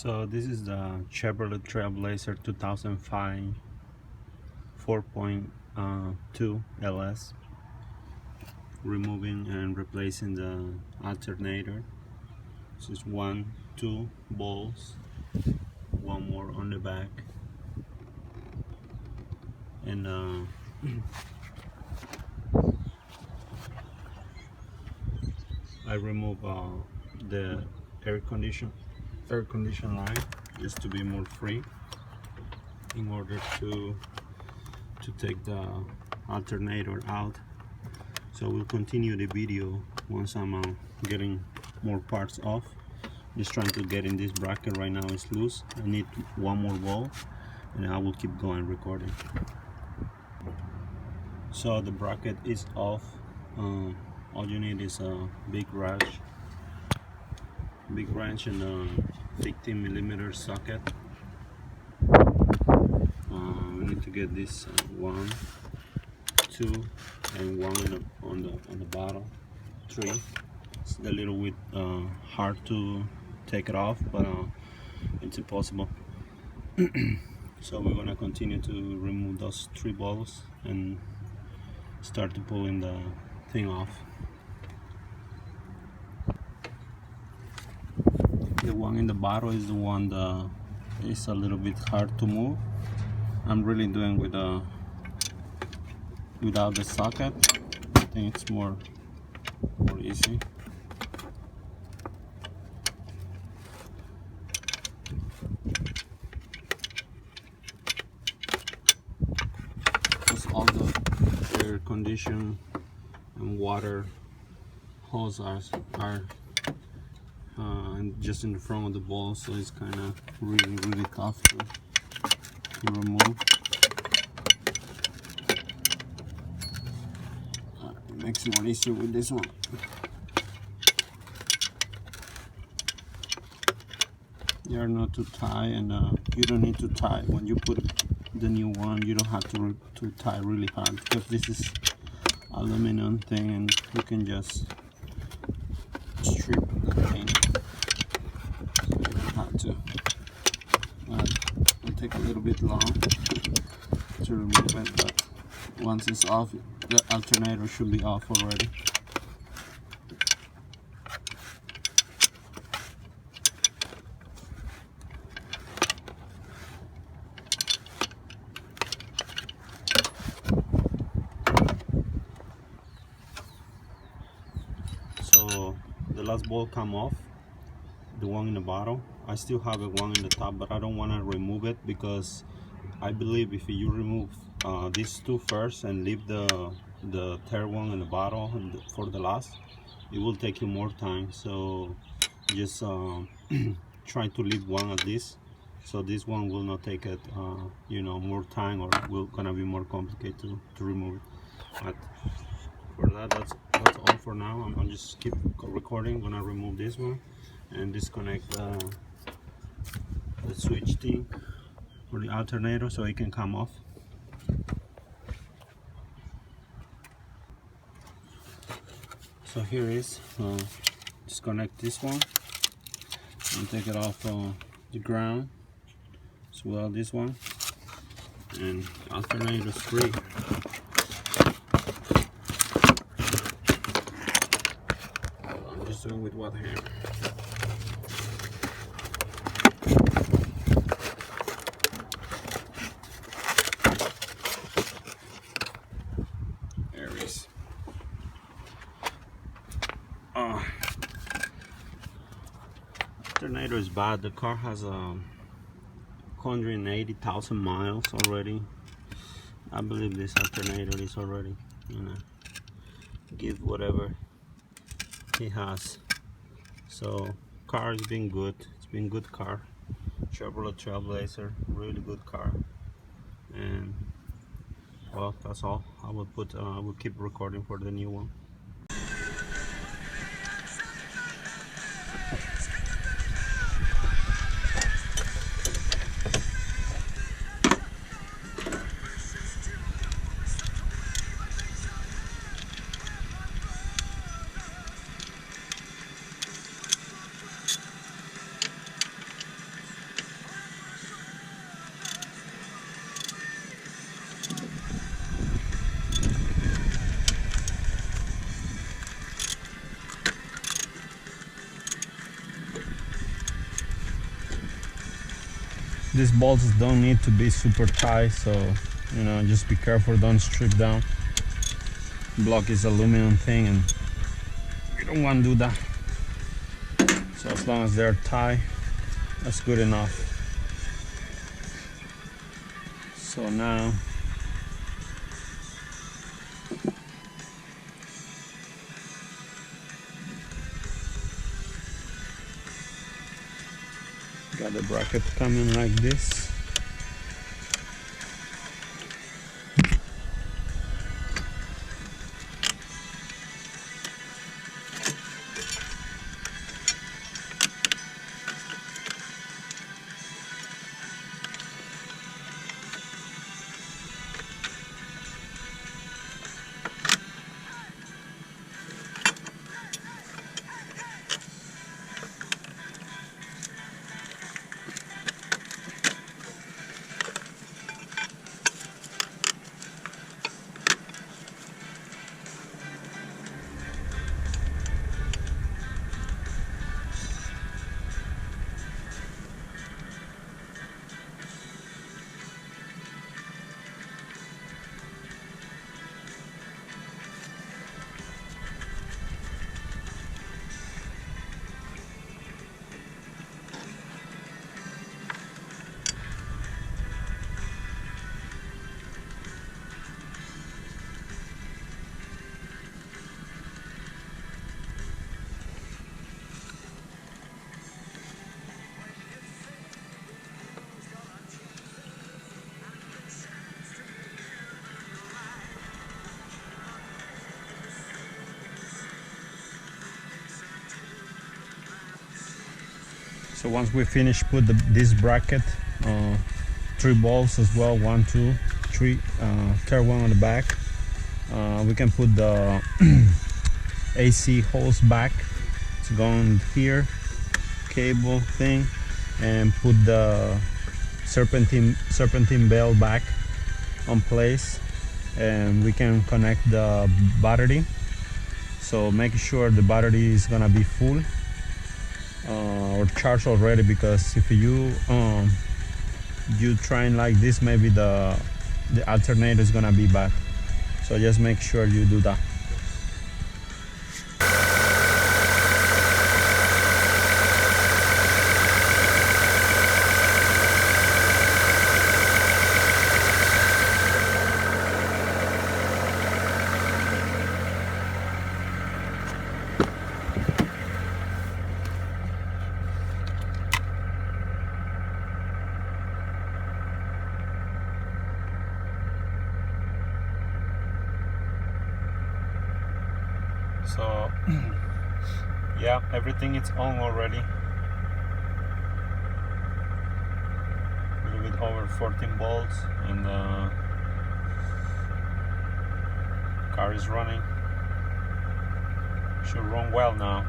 So this is the Chevrolet Trailblazer 2005 4.2 LS, removing and replacing the alternator. This is 2 bolts, one more on the back, and I remove the air condition line just to be more free in order to take the alternator out. So we'll continue the video once I'm getting more parts off. Just trying to get in this bracket right now. It's loose. I need one more bolt and I will keep going recording. So the bracket is off. All you need is a big wrench and a 15mm socket. We need to get this 1, 2, and 1 on the bottom, 3. It's a little bit hard to take it off, but it's impossible. So we're gonna continue to remove those 3 bolts and start to pulling the thing off. The one in the bottom is the one that is a little bit hard to move. I'm really doing without the socket. I think it's more easy. Because all the air condition and water hose are just in the front of the ball, so it's kind of really tough to remove. It makes it more easier with this one. They are not too tight, and you don't need to tie when you put the new one. You don't have to tie really hard, because this is aluminum thing and you can just strip the paint. So you don't have to. It'll take a little bit long to remove it, but once it's off, the alternator should be off already. So the last bolt come off, the one in the bottom. I still have a one in the top, but I don't want to remove it, because I believe if you remove these 2 first and leave the third one in the bottom for the last, it will take you more time. So just try to leave one at this, so this one will not take it more time, or will gonna be more complicated to remove it. But for that's all for now. I'm just keep recording. Gonna remove this one and disconnect the switch thing for the alternator so it can come off. So here is disconnect this one and take it off the ground as well, this one, and alternator is free. I'm just doing with one hand. Alternator is bad. The car has 180,000 miles already. I believe this alternator is already give whatever he has. So car has been good. It's been good car. Chevrolet Trailblazer, really good car. And well, that's all. I will keep recording for the new one. these bolts don't need to be super tight, so you know, just be careful, don't strip down. Block is aluminum thing and you don't want to do that. So as long as they're tight, that's good enough. So now got the bracket coming like this. So once we finish, put this bracket, 3 bolts as well, 1, 2, 3, third one on the back. We can put the AC hose back to go on here, cable thing, and put the serpentine bell back on place, and we can connect the battery. So make sure the battery is gonna be full or charged already, because if you trying like this, maybe the alternator is gonna be bad. So just make sure you do that. So yeah, everything is on already. A little bit over 14 volts, and car is running. Should run well now.